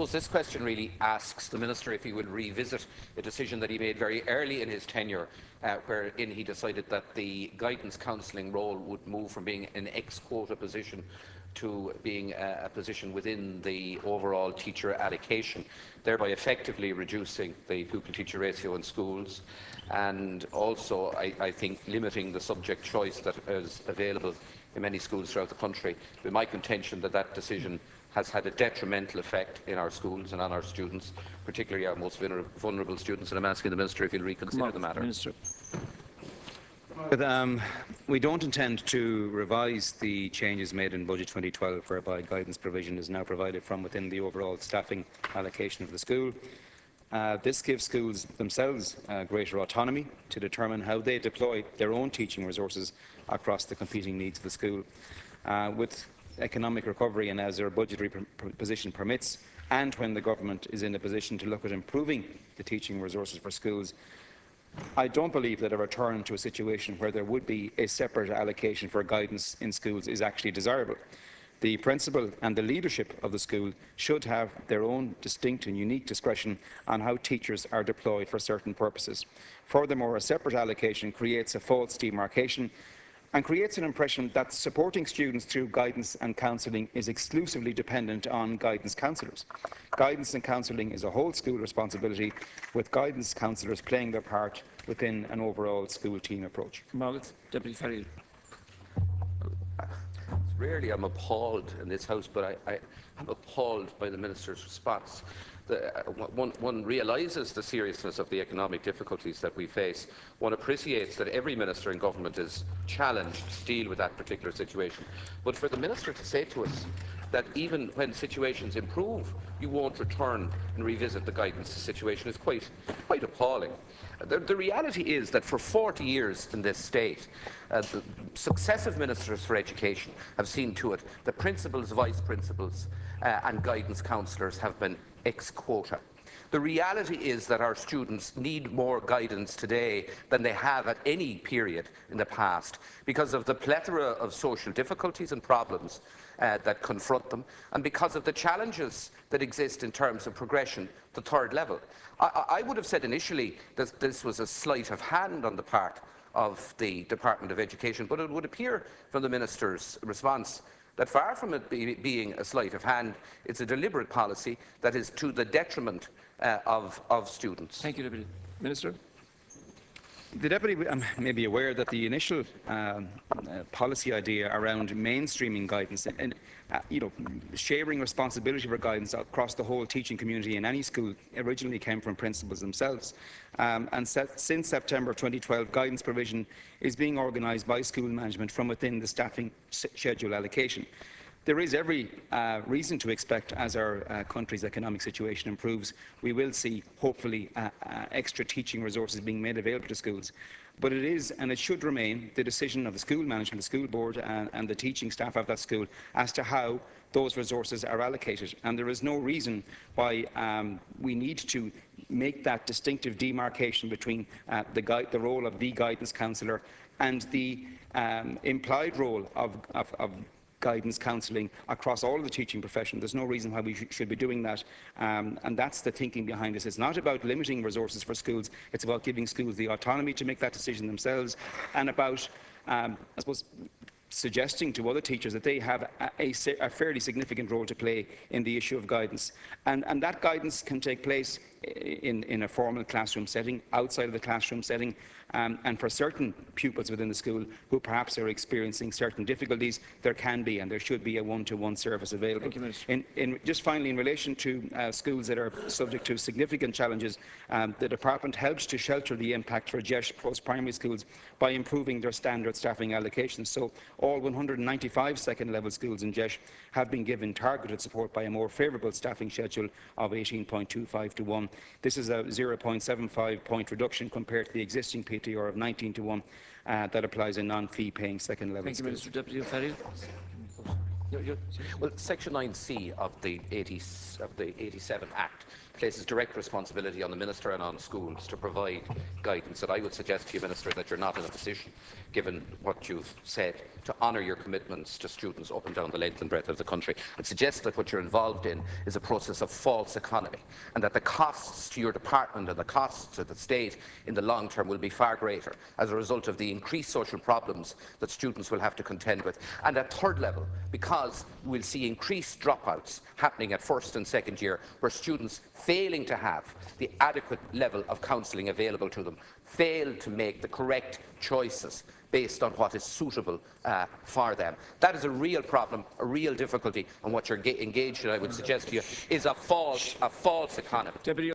suppose this question really asks the Minister if he will revisit a decision that he made very early in his tenure, wherein he decided that the guidance counselling role would move from being an ex-quota position to being a position within the overall teacher allocation, thereby effectively reducing the pupil-teacher ratio in schools, and also, I think, limiting the subject choice that is available in many schools throughout the country. With my contention that that decision has had a detrimental effect in our schools and on our students, particularly our most vulnerable students, and I'm asking the Minister if he'll reconsider the matter. Minister. We don't intend to revise the changes made in Budget 2012, whereby guidance provision is now provided from within the overall staffing allocation of the school. This gives schools themselves greater autonomy to determine how they deploy their own teaching resources across the competing needs of the school. With economic recovery and as their budgetary position permits, and when the government is in a position to look at improving the teaching resources for schools, I don't believe that a return to a situation where there would be a separate allocation for guidance in schools is actually desirable. The principal and the leadership of the school should have their own distinct and unique discretion on how teachers are deployed for certain purposes. Furthermore, a separate allocation creates a false demarcation and creates an impression that supporting students through guidance and counselling is exclusively dependent on guidance counsellors. Guidance and counselling is a whole school responsibility, with guidance counsellors playing their part within an overall school team approach. Margaret, Deputy Fearghaíl. Rarely I'm appalled in this House, but I'm appalled by the Minister's response. One realises the seriousness of the economic difficulties that we face. One appreciates that every minister in government is challenged to deal with that particular situation. But for the Minister to say to us that even when situations improve, you won't return and revisit the guidance situation is quite appalling. The reality is that for 40 years in this state, the successive ministers for education have seen to it that principals, vice principals and guidance counsellors have been ex quota. The reality is that our students need more guidance today than they have at any period in the past because of the plethora of social difficulties and problems that confront them, and because of the challenges that exist in terms of progression to third level. I would have said initially that this was a sleight of hand on the part of the Department of Education, but it would appear from the Minister's response that far from it being a sleight of hand, it's a deliberate policy that is to the detriment of students. Thank you, Deputy Minister. The Deputy may be aware that the initial policy idea around mainstreaming guidance and sharing responsibility for guidance across the whole teaching community in any school originally came from principals themselves. Since September 2012, guidance provision is being organised by school management from within the staffing schedule allocation. There is every reason to expect, as our country's economic situation improves, we will see, hopefully, extra teaching resources being made available to schools. But it is, and it should remain, the decision of the school management, the school board and the teaching staff of that school as to how those resources are allocated. And there is no reason why we need to make that distinctive demarcation between the role of the guidance counsellor and the implied role of guidance counselling across all of the teaching profession. There's no reason why we should be doing that, and that's the thinking behind this. It's not about limiting resources for schools, it's about giving schools the autonomy to make that decision themselves, and about, I suppose, suggesting to other teachers that they have a fairly significant role to play in the issue of guidance. And that guidance can take place in a formal classroom setting, outside of the classroom setting, and for certain pupils within the school who perhaps are experiencing certain difficulties, there can be and there should be a one-to-one service available. Thank you, Just finally, in relation to schools that are subject to significant challenges, the Department helps to shelter the impact for GESH post-primary schools by improving their standard staffing allocations. So all 195 second-level schools in GESH have been given targeted support by a more favourable staffing schedule of 18.25 to 1. This is a 0.75 point reduction compared to the existing PTR of 19 to 1 that applies in non-fee paying second-level schools. Thank you, Minister. Deputy Fearghaíl. Well, Section 9C of the 87 Act places direct responsibility on the Minister and on schools to provide guidance, and I would suggest to you, Minister, that you're not in a position, given what you've said, to honour your commitments to students up and down the length and breadth of the country. I'd suggest that what you're involved in is a process of false economy, and that the costs to your department and the costs to the state in the long term will be far greater as a result of the increased social problems that students will have to contend with. And at third level, because we'll see increased dropouts happening at first and second year, where students failing to have the adequate level of counselling available to them, fail to make the correct choices based on what is suitable for them. That is a real problem, a real difficulty, and what you're engaged in, I would suggest to you, is a false economy. Deputy